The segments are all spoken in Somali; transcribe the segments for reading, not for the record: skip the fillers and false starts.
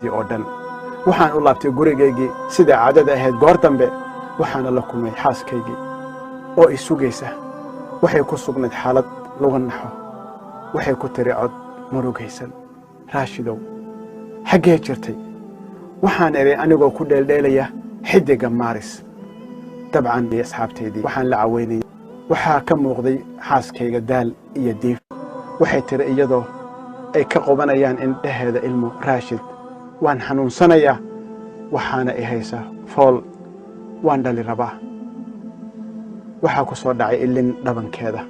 dii oo dhan waxaan u laabtay gurigaygii sida caadada ahayd goor dambe waxaana la kulmay xaaskaygii oo i sugaysa waxay ku sugnayd xaalad laga naxo waxay ku tiri cod murugaysan raashidow xaggee jirtay waxaan eray anigoo ku dheeldheelaya xidiga maaris dabcan iyo asxaabteydii waxaan la caweynayay waxaa ka muuqday xaaskayga daal iyo diif waxay tiri iyadoo ay ka qobanayaan indhaheeda ilmo raashid waan xanuunsanayaa waxaana i haysaa fool waan dhali rabaa waxaa ku soo dhacay ilin dhabankeeda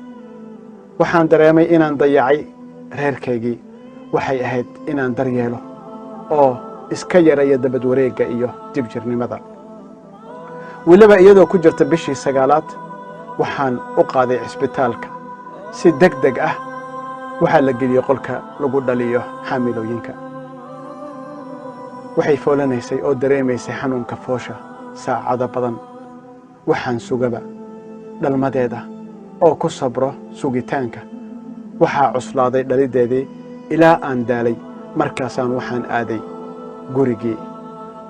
waxaan dareemay inaan dayacay reerkaygii waxay ahayd inaan daryeelo oo iska yaraya dabad wareegga iyo dibjirnimada weliba iyadoo ku jirta bishii 9aad waxaan u qaaday cisbitaalka si degdeg ah waxaa la geliyey qolka lagu dhaliyo xaamilooyinka waxay foolanaysay oo dareemaysay xanuunka foosha saacado badan waxaan sugaba dhalmadeeda oo ku sabro sugitaanka waxaa cuslaaday dhalideedii ilaa aan daalay markaasaan waxaan aaday gurigii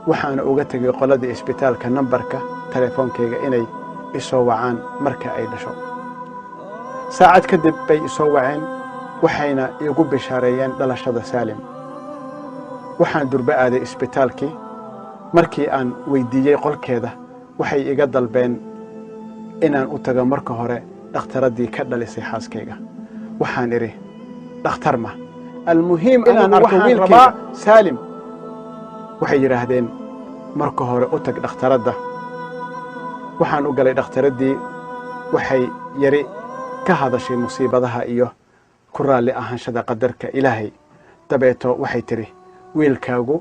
waxaana uga tegay qoladii isbitaalka nambarka telefoonkayga inay isoo wacaan marka ay dhasho saacad kadib bay isoo waceen waxayna igu bishaareeyeen dhalashada Saalim waxaan durba aaday isbitaalkii markii aan weydiiyey qolkeeda waxay iga dalbeen inaan u tago marka hore dhakhtaradii ka dhalisay xaaskayga waxaan iri dhakhtar ma almuhiim inaan arko wiilkayga Saalim waxay yiraahdeen marka hore u tag dhakhtaradda waxaan u galay dhakhtaradii waxay yari ka hadashay musiibadaha iyo ku raali ahaanshada qadarka Ilaahay dabeeto waxay tiri wiilkaagu